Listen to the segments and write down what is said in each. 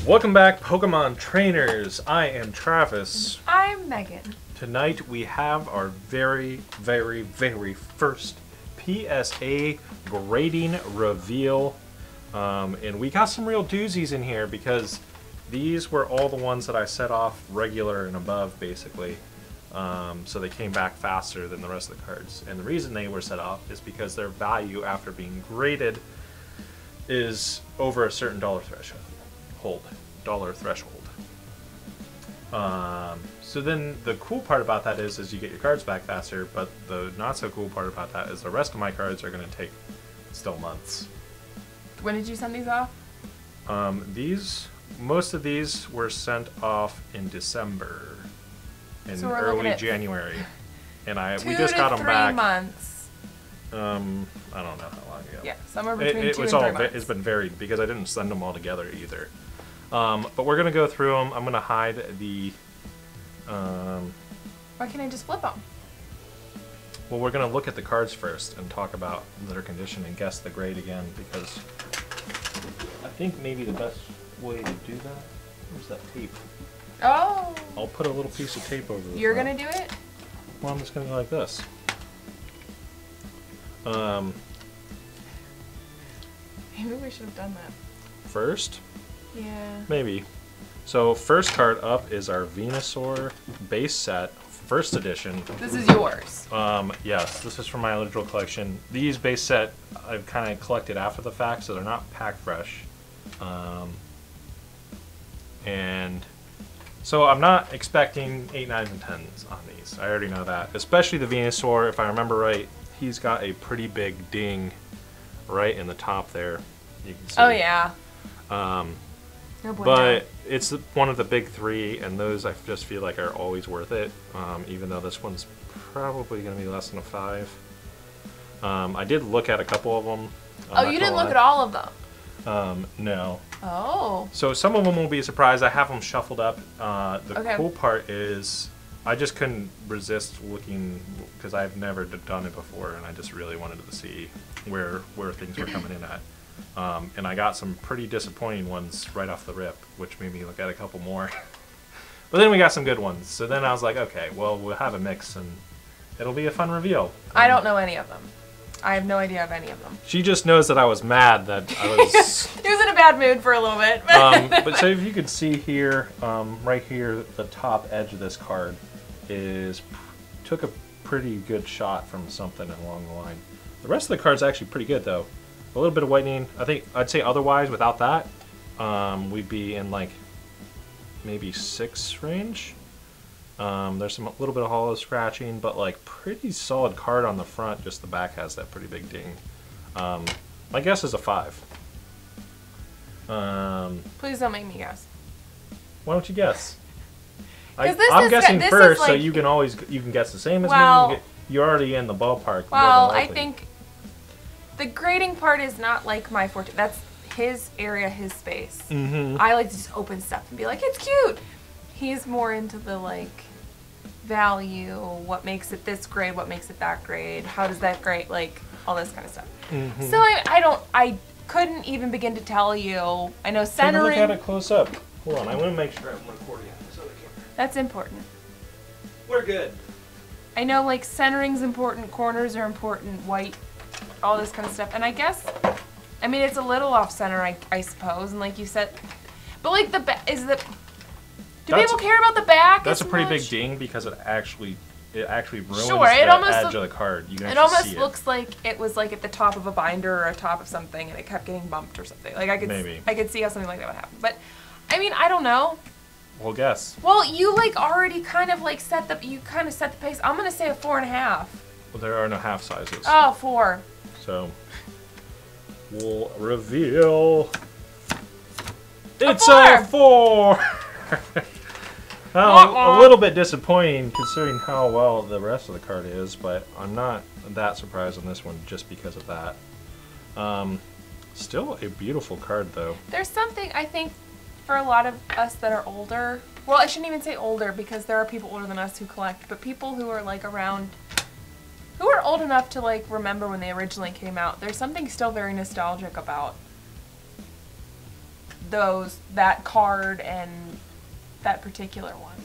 Welcome back, Pokemon Trainers. I am Travis. I'm Megan. Tonight we have our very first PSA grading reveal. And we got some real doozies in here because these were all the ones that I set off regular and above, basically. So they came back faster than the rest of the cards. And the reason they were set off is because their value after being graded is over a certain dollar threshold. So then the cool part about that is you get your cards back faster, but the not so cool part about that is the rest of my cards are going to take still months. When did you send these off? Most of these were sent off in December, in so early January, and we 2 just got to them 3 back. months. I don't know how long ago. Yeah, somewhere between 2 and 3 months. It's been varied because I didn't send them all together either. But we're gonna go through them. I'm gonna hide the. Why can't I just flip them? Well, we're gonna look at the cards first and talk about their condition and guess the grade again, because I think maybe the best way to do that. Where's that tape? Oh. I'll put a little piece of tape over the You're front. gonna do it? Well, I'm just gonna go like this. Maybe we should have done that. First? Yeah. Maybe. So first card up is our Venusaur base set, first edition. This is yours. Yes, this is from my original collection. These base set I've kind of collected after the fact, so they're not pack fresh. And so I'm not expecting 8, 9s, and 10s on these. I already know that. Especially the Venusaur, if I remember right, he's got a pretty big ding right in the top there. You can see. Oh yeah. But it's one of the big 3, and those I just feel like are always worth it, even though this one's probably going to be less than a 5. I did look at a couple of them. Oh, you didn't look at all of them? No. Oh. So some of them will be a surprise. I have them shuffled up. The Okay. cool part is I just couldn't resist looking, because I've never done it before, and I just really wanted to see where things were coming in at. And I got some pretty disappointing ones right off the rip, which made me look at a couple more. But then we got some good ones. So then I was like, okay, well, we'll have a mix, and it'll be a fun reveal. I don't know any of them. I have no idea of any of them. She just knows that I was mad that I was... He was in a bad mood for a little bit. But so if you can see here, right here, the top edge of this card took a pretty good shot from something along the line. The rest of the card's actually pretty good, though. A little bit of whitening. I'd say otherwise, without that, we'd be in like maybe 6 range. There's a little bit of hollow scratching, but like pretty solid card on the front. Just the back has that pretty big ding. My guess is a 5. Please don't make me guess. Why don't you guess? I'm guessing first, like, so you can guess the same as me. You're already in the ballpark. Well, I think the grading part is not like my forte. That's his area, his space. Mm-hmm. I like to just open stuff and be like, it's cute. He's more into the like value, what makes it this grade, what makes it that grade, how does that grade, like all this kind of stuff. Mm-hmm. So I couldn't even begin to tell you. I know centering. Take a look at it close up. Hold on, I want to make sure I'm recording this other camera. That's important. We're good. I know like centering's important, corners are important, white, all this kind of stuff. And I guess, I mean, it's a little off center, I suppose. And like you said, but like the back, do people care about the back? That's a pretty big ding because it actually ruins the edge of the card. You can it almost looks like it was like at the top of a binder or a top of something and it kept getting bumped or something. Like I could see how something like that would happen. But I mean, I don't know. Well, guess. Well, you like already kind of like set the pace. I'm gonna say a 4.5. Well, there are no half sizes. Oh, 4. So we'll reveal. It's a 4. Well, a little bit disappointing considering how well the rest of the card is, but I'm not that surprised on this one just because of that. Still a beautiful card, though. There's something, I think, for a lot of us that are older, well, I shouldn't even say older because there are people older than us who collect, but people who are like around, who are old enough to like remember when they originally came out, there's something still very nostalgic about that card and that particular one.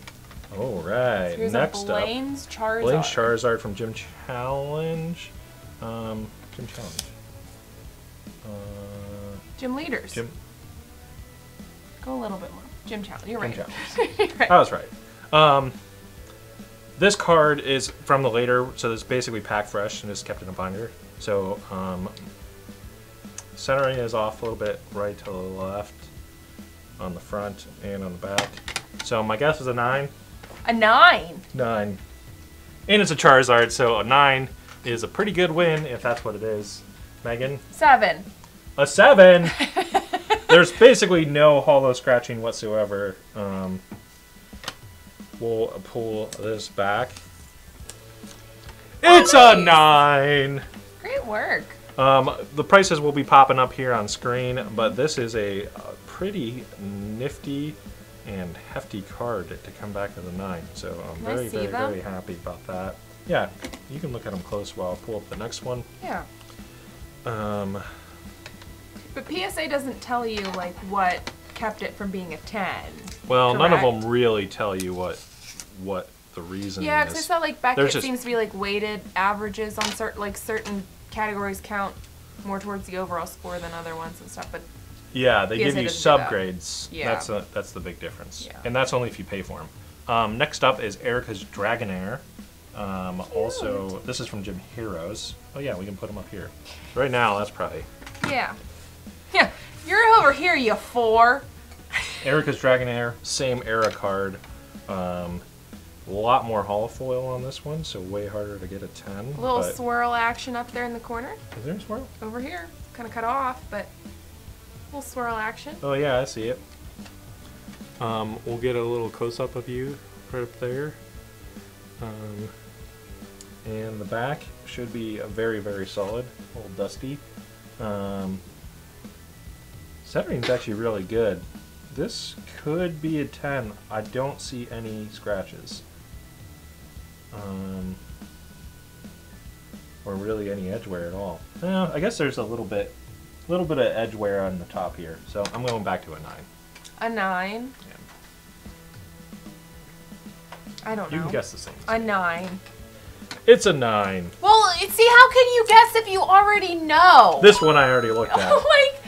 All right. So here's Next a Blaine's up, Charizard. Blaine's Charizard from Gym Challenge. Gym Challenge. Gym Leaders. Gym. Go a little bit more. Gym Challenge. You're right. Gym You're right. I was right. This card is from the later, so it's basically pack fresh and is kept in a binder. So centering is off a little bit right to the left on the front and on the back. So my guess is a 9. A 9. 9. And it's a Charizard, so a 9 is a pretty good win if that's what it is. Megan? 7. A 7? There's basically no hollow scratching whatsoever. We'll pull this back. It's nice. a 9! Great work. The prices will be popping up here on screen, but this is a pretty nifty and hefty card to come back as a 9. So I'm Can I see them? very happy about that. Yeah, you can look at them close while I pull up the next one. Yeah. But PSA doesn't tell you like what kept it from being a 10. Well, none of correct? them really tell you what the reason Yeah, is. because I saw like Beckett just- seems to be like weighted averages on certain categories count more towards the overall score than other ones and stuff. But Yeah, they PSA give you doesn't do that. subgrades. Yeah. That's the big difference. Yeah. And that's only if you pay for them. Next up is Erica's Dragonair. Also, this is from Gym Heroes. Oh yeah, we can put them up here. Right now, that's probably yeah, yeah, you're over here, you 4. Erica's Dragonair. Same era card. A lot more holofoil on this one, so way harder to get a 10. A little but- swirl action up there in the corner. Is there a swirl? Over here, kind of cut off, but a little swirl action. Oh yeah, I see it. We'll get a little close-up of you right up there. And the back should be a very solid, a little dusty. Centering's actually really good. This could be a 10. I don't see any scratches. Or really any edge wear at all. I guess there's a little bit of edge wear on the top here. So I'm going back to a 9. A 9. Yeah. I don't know. You can guess the same. A 9. It's a 9. Well, see, how can you guess if you already know? This one I already looked at. Like,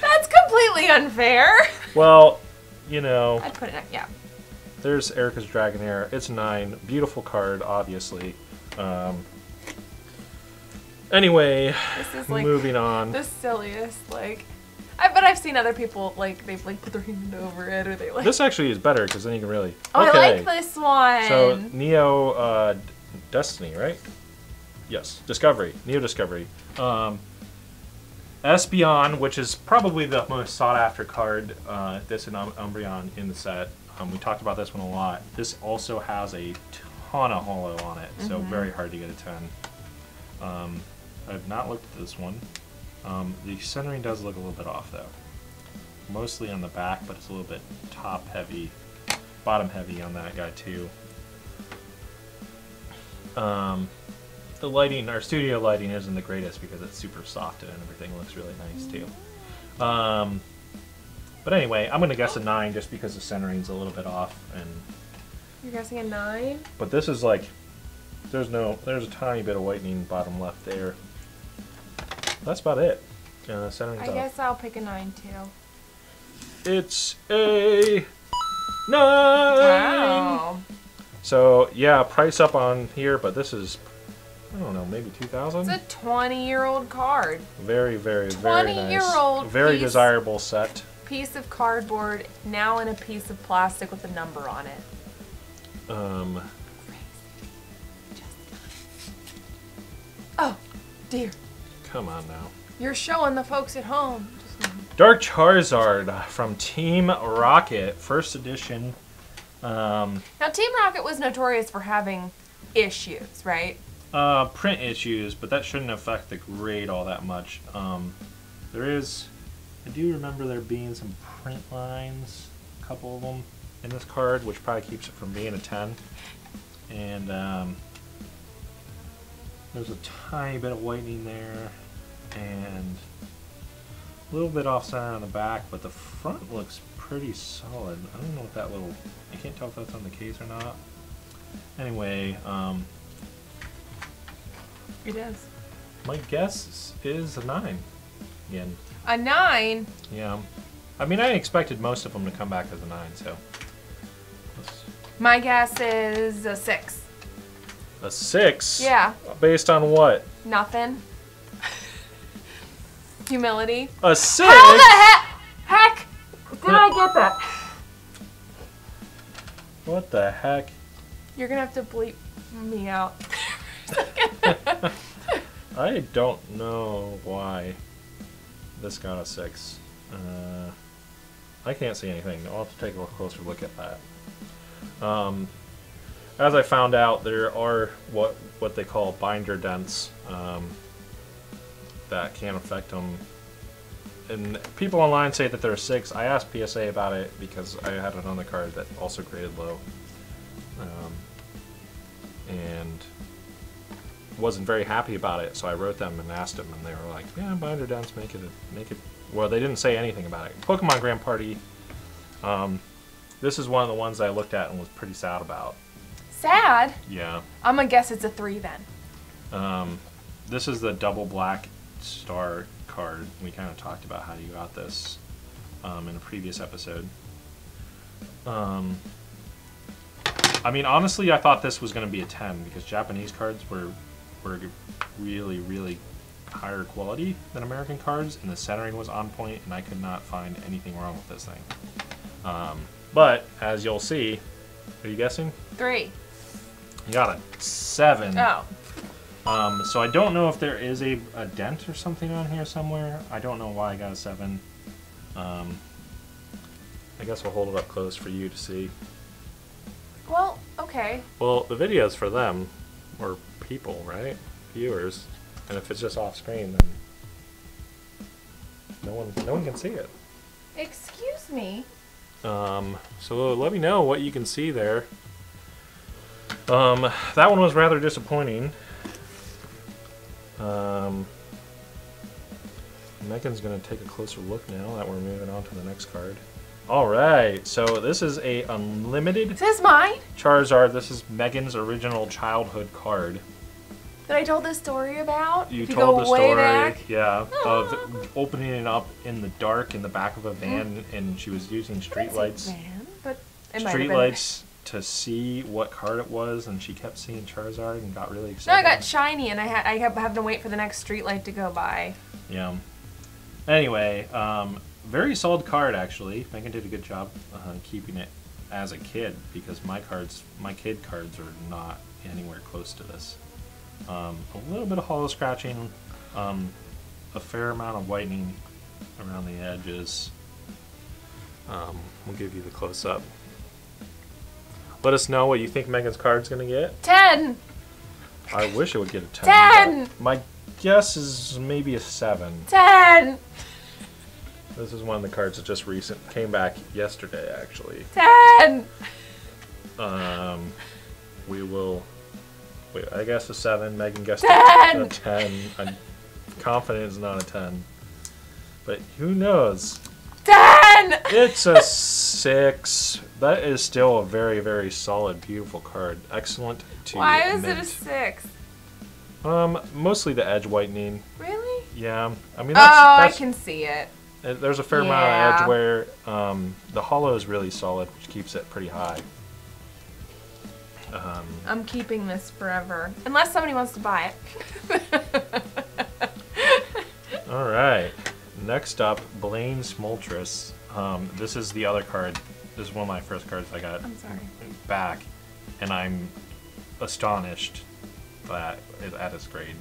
that's completely unfair. Well, you know, I'd put it, yeah. there's Erica's Dragonair. It's 9. Beautiful card, obviously. Anyway, This is like moving on. the silliest, like, but I've seen other people, like, they've, like, put their hand over it, or they, like... This actually is better, because then you can really... Oh, okay. I like this one. So, Neo Destiny, right? Yes, Discovery. Neo Discovery. Espeon, which is probably the most sought-after card, this and Umbreon in the set. We talked about this one a lot. This also has a ton of holo on it, so very hard to get a 10. I've not looked at this one. The centering does look a little bit off, though. Mostly on the back, but it's a little bit top-heavy, bottom-heavy on that guy, too. The lighting, our studio lighting isn't the greatest because it's super soft and everything looks really nice too. But anyway, I'm gonna guess a 9 just because the centering's a little bit off. And You're guessing a 9? but this is like, there's a tiny bit of whitening bottom left there. That's about it. Centering's I off. guess I'll pick a 9 too. It's a 9. Wow. So yeah, price up on here, but this is, I don't know, maybe 2,000. It's a 20-year-old card. Very nice. 20-year-old Very piece. desirable set. Piece of cardboard, now in a piece of plastic with a number on it. Oh, dear. Come on now. You're showing the folks at home. Dark Charizard from Team Rocket, first edition. Now, Team Rocket was notorious for having issues, right? Print issues, but that shouldn't affect the grade all that much. I do remember there being some print lines, a couple of them, in this card, which probably keeps it from being a 10. And there's a tiny bit of whitening there, and little bit off center on the back, but the front looks pretty solid. I don't know if that little, I can't tell if that's on the case or not. Anyway, It is. my guess is a 9 again. A 9? Yeah. I mean, I expected most of them to come back as a 9, so. My guess is a 6. A 6? Yeah. Based on what? Nothing. Humility. A 6? How the heck did I get that? What the heck? You're gonna have to bleep me out. I don't know why this got a 6. I can't see anything. I'll have to take a closer look at that. As I found out, there are what they call binder dents that can affect them. And people online say that they're 6. I asked PSA about it because I had another card that also graded low. And wasn't very happy about it, so I wrote them and asked them, and they were like, "Yeah, binder dents make it." Well, they didn't say anything about it. Pokemon Grand Party. This is one of the ones I looked at and was pretty sad about. Sad? Yeah. I'm gonna guess it's a 3 then. This is the double black star card. We kind of talked about how you got this in a previous episode. I mean, honestly, I thought this was going to be a 10 because Japanese cards were really, really higher quality than American cards, and the centering was on point, and I could not find anything wrong with this thing. But, as you'll see, are you guessing? 3. You got a 7. Oh. So I don't know if there is a dent or something on here somewhere. I don't know why I got a 7. I guess we'll hold it up close for you to see. Well, okay. Well, the video's for them, or people, right? Viewers. And if it's just off screen, then no one can see it. Excuse me. So let me know what you can see there. That one was rather disappointing. Megan's gonna take a closer look now that we're moving on to the next card. Alright, so this is a unlimited Is this mine? Charizard. This is Megan's original childhood card. That I told this story about? You If you told go the way story, back? yeah, of opening it up in the dark in the back of a van, and she was using streetlights. Man, but it might have been. Streetlights to see what card it was, and she kept seeing Charizard and got really No, excited. I got shiny, and I kept having to wait for the next streetlight to go by. Yeah. Anyway, very solid card actually. Megan did a good job keeping it as a kid because my kid cards are not anywhere close to this. A little bit of hollow scratching, a fair amount of whitening around the edges. We'll give you the close up. Let us know what you think Megan's card's gonna get. 10! I wish it would get a 10. 10! My guess is maybe a 7. 10! This is one of the cards that just came back yesterday, actually. 10! We will. Wait, I guess a 7. Megan guessed 10! a 10. I'm confident it's not a 10, but who knows? 10! It's a 6. That is still a very, very solid, beautiful card. Excellent to Why is mint. it a 6? Mostly the edge whitening. Really? Yeah, I mean I can see it. There's a fair amount of edge where the hollow is really solid, which keeps it pretty high. I'm keeping this forever. Unless somebody wants to buy it. Alright. Next up, Blaine Smoltress. This is the other card. This is one of my first cards I got back. And I'm astonished that at its grade.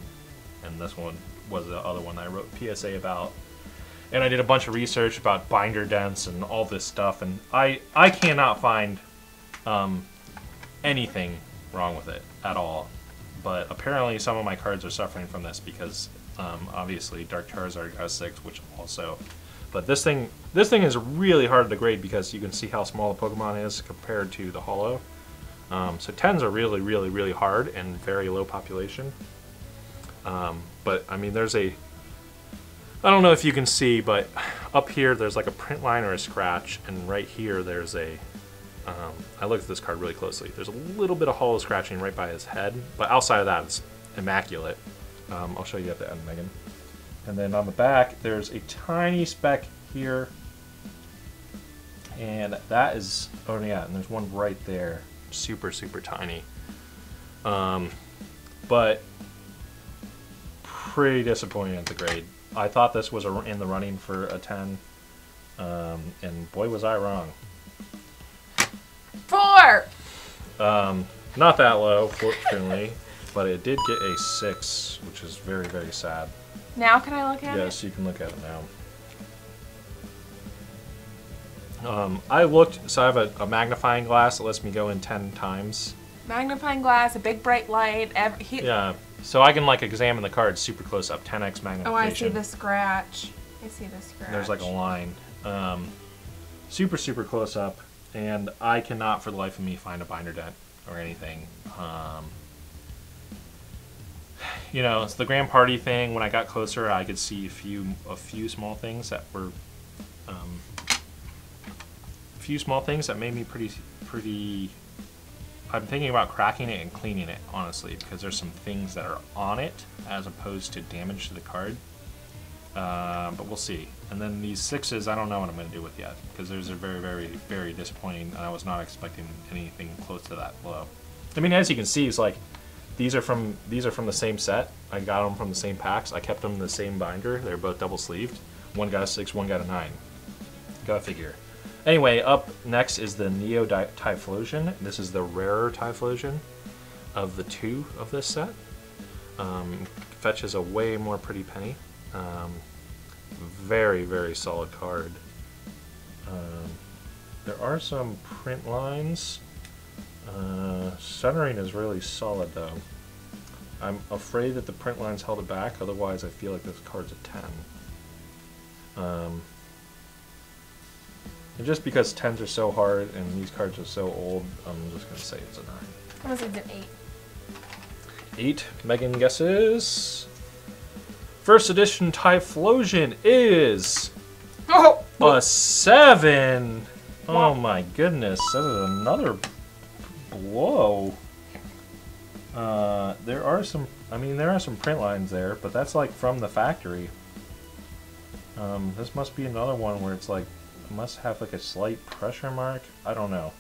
And this one was the other one I wrote PSA about. And I did a bunch of research about binder dents and all this stuff, and I cannot find anything wrong with it at all. But apparently some of my cards are suffering from this because obviously Dark Charizard got a 6, which also. But this thing is really hard to grade because you can see how small the Pokemon is compared to the Hollow. So 10s are really, really, really hard and very low population. But I mean, there's a I don't know if you can see, but up here there's like a print line or a scratch, and right here there's a, I looked at this card really closely. There's a little bit of hollow scratching right by his head, but outside of that it's immaculate. I'll show you at the end, Megan. And then on the back there's a tiny speck here, and that is, oh yeah, and there's one right there, super, super tiny. But pretty disappointing at the grade. I thought this was in the running for a 10, and boy was I wrong. 4! Not that low, fortunately, but it did get a 6, which is very, very sad. Now can I look at it? Yes, you can look at it now. I looked, so I have a magnifying glass that lets me go in 10 times. Magnifying glass, a big bright light. Yeah, so I can like examine the card super close up, 10x magnification. Oh, I see the scratch. I see the scratch. There's like a line. Super, super close up, and I cannot for the life of me find a binder dent or anything. You know, it's the grand party thing. When I got closer, I could see a few small things that were, made me pretty. I'm thinking about cracking it and cleaning it, honestly, because there's some things that are on it as opposed to damage to the card. But we'll see. And then these 6s, I don't know what I'm going to do with yet, because those are very, very, very disappointing, and I was not expecting anything close to that low. I mean, as you can see, it's like these are from the same set. I got them from the same packs. I kept them in the same binder. They're both double sleeved. One got a 6, one got a 9. Gotta figure. Anyway, up next is the Neo Typhlosion. This is the rarer Typhlosion of the 2 of this set. Fetches a way more pretty penny. Very, very solid card. There are some print lines. Centering is really solid though. I'm afraid that the print lines held it back, otherwise I feel like this card's a 10. And just because 10s are so hard and these cards are so old, I'm just going to say it's a 9. I'm going to say it's an 8. 8. Megan guesses. First edition Typhlosion is a 7. Oh my goodness, that is another blow. There are some print lines there, but that's like from the factory. This must be another one where it's like, must have like a slight pressure mark. I don't know.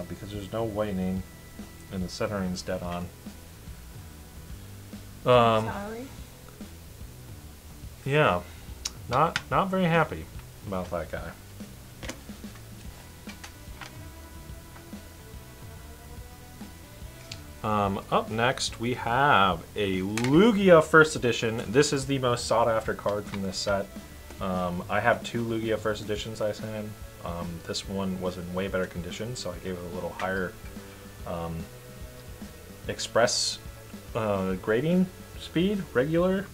Because there's no whitening and the centering's dead on. Sorry. Yeah. Not very happy about that guy. Up next we have a Lugia First Edition. This is the most sought after card from this set. I have 2 Lugia First Editions I sent in. This one was in way better condition, so I gave it a little higher express grading speed, regular.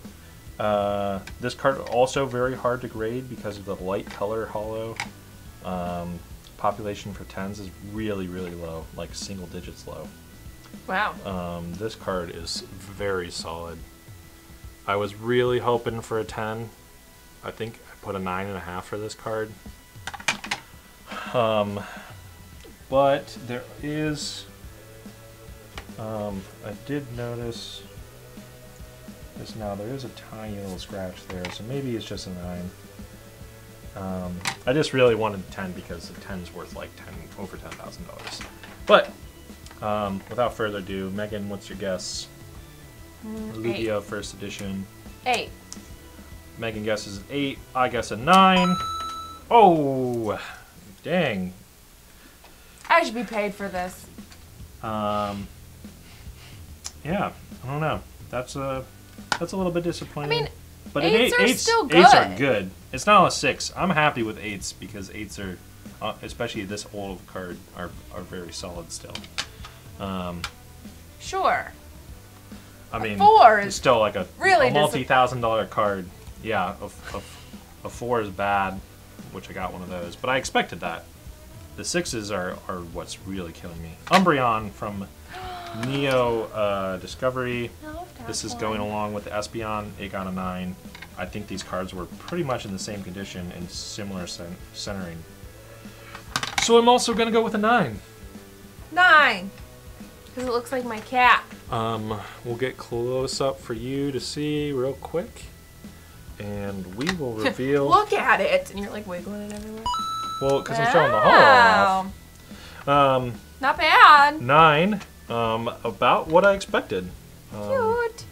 This card also very hard to grade because of the light color hollow. Population for 10s is really, really low, like single digits low. Wow. This card is very solid. I was really hoping for a 10. I think I put a 9.5 for this card. But there is, I did notice this now. There is a tiny little scratch there, so maybe it's just a 9. I just really wanted a 10 because the 10's worth like over $10,000. But without further ado, Megan, what's your guess? Lugia First Edition. 8. Megan guesses 8. I guess a 9. Oh, dang. I should be paid for this. Yeah, I don't know. That's a little bit disappointing. I mean, but 8s are still good. 8s are good. It's not a 6. I'm happy with 8s because 8s are, especially this old of a card, are very solid still. Sure. I mean, 4 is it's still like a really multi-$1,000 card. Yeah, a 4 is bad, which I got one of those. But I expected that. The 6s are what's really killing me. Umbreon from Neo Discovery. This is going along with the Espeon. It got a 9. I think these cards were pretty much in the same condition and similar centering. So I'm also gonna go with a 9. 9. Because it looks like my cat. We'll get close up for you to see real quick, and we will reveal. Look at it, and you're like wiggling it everywhere. Well, because I'm showing the holo off. Not bad. 9. About what I expected. Cute.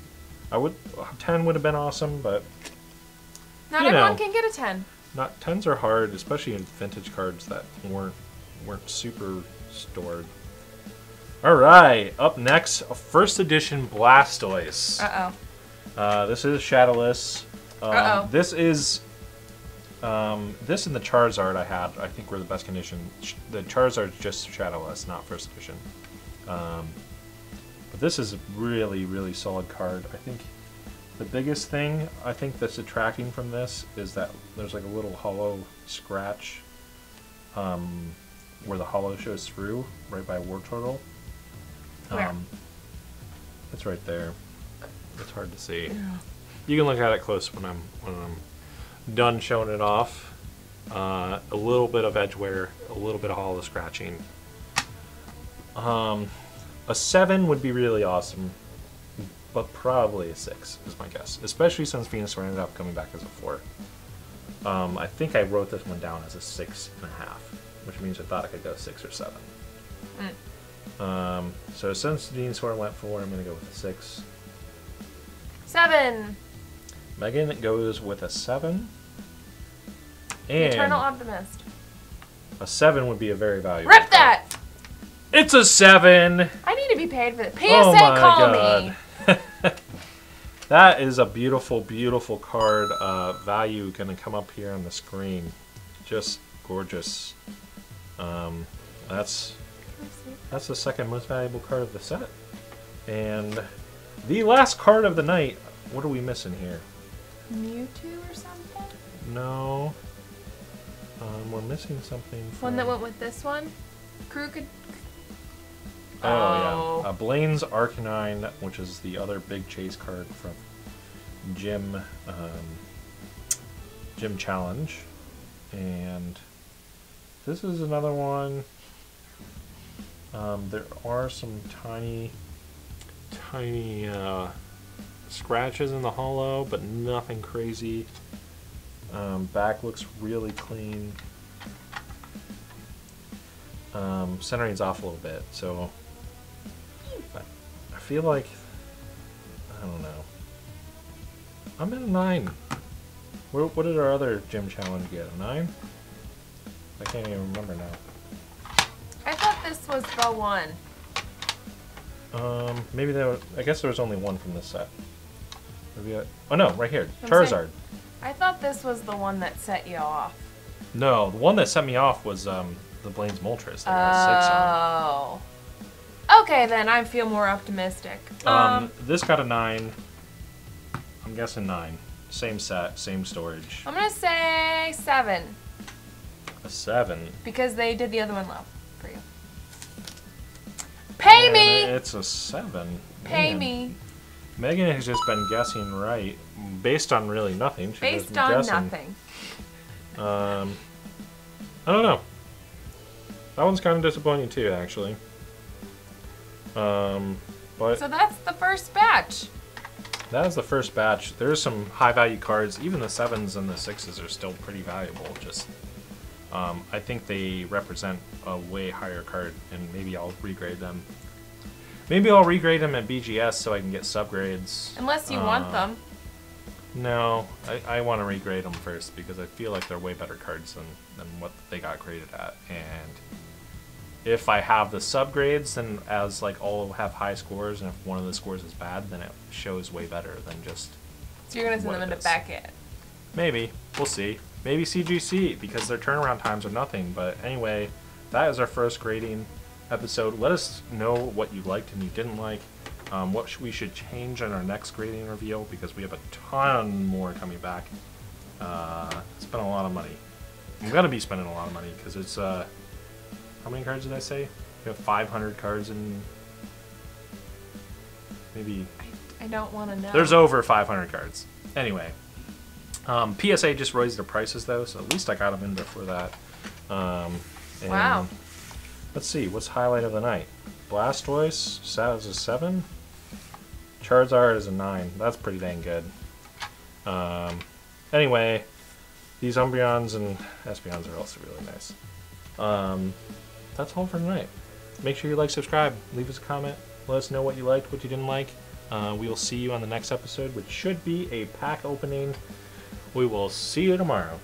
10 would have been awesome, but not everyone can get a 10. Not 10s are hard, especially in vintage cards that weren't super stored. All right, up next, a first edition Blastoise. This is shadowless. This is this and the Charizard I had. I think were the best condition. The Charizard's just shadowless, not first edition. But this is a really solid card. I think the biggest thing I think that's detracting from this is that there's like a little hollow scratch where the hollow shows through right by War Turtle. Where? It's right there. It's hard to see. Yeah. You can look at it close when I'm done showing it off. A little bit of edge wear, a little bit of hollow scratching. A 7 would be really awesome, but probably a 6 is my guess. Especially since Venusaur ended up coming back as a 4. I think I wrote this one down as a 6.5, which means I thought I could go 6 or 7. So since Venusaur went 4, I'm going to go with a 6. 7. Megan goes with a 7. And Eternal Optimist. A 7 would be a very valuable. Rip that! It's a 7! I need to be paid for that. PSA, oh my call God. Me! That is a beautiful card. Value going to come up here on the screen. Just gorgeous. That's the second most valuable card of the set. And the last card of the night. What are we missing here? Mewtwo or something? No. We're missing something. One that went with this one? Crooked. Oh, yeah. Blaine's Arcanine, which is the other big chase card from Gym Challenge. And this is another one. There are some tiny scratches in the hollow, but nothing crazy. Back looks really clean. Centering's off a little bit, so I feel like, I don't know. I'm at a 9. What did our other Gym Challenge get? A 9? I can't even remember now. I thought this was the one. Maybe I guess there was only one from this set. Maybe oh no, right here, Charizard. I thought this was the one that set you off. No, the one that set me off was the Blaine's Moltres. That got 6 on. Okay, then I feel more optimistic. This got a 9. I'm guessing 9. Same set, same storage. I'm gonna say 7. A 7. Because they did the other one low for you. Pay me! It's a 7. Pay me. Megan has just been guessing right, based on really nothing. Based on nothing. I don't know. That one's kind of disappointing too, actually. But so that's the first batch. That is the first batch. There's some high-value cards. Even the 7s and the 6s are still pretty valuable. Just, I think they represent a way higher card, and maybe I'll regrade them. Maybe I'll regrade them at BGS so I can get subgrades. Unless you want them. No, I want to regrade them first because I feel like they're way better cards than what they got graded at. And if I have the subgrades, then as like all have high scores, and if one of the scores is bad, then it shows way better than just. So you're gonna send them into Beckett. Maybe. We'll see. Maybe CGC because their turnaround times are nothing. But anyway, that is our first grading episode. Let us know what you liked and you didn't like. What we should change in our next grading reveal because we have a ton more coming back. Spend a lot of money. I'm gonna be spending a lot of money because it's how many cards did I say? We have 500 cards and maybe. I don't want to know. There's over 500 cards. Anyway, PSA just raised their prices though, so at least I got them in before that. And Wow. Let's see, what's highlight of the night? Blastoise is a 7. Charizard is a 9. That's pretty dang good. Anyway, these Umbreons and Espeons are also really nice. That's all for tonight. Make sure you like, subscribe, leave us a comment, let us know what you liked, what you didn't like. We will see you on the next episode, which should be a pack opening. We will see you tomorrow.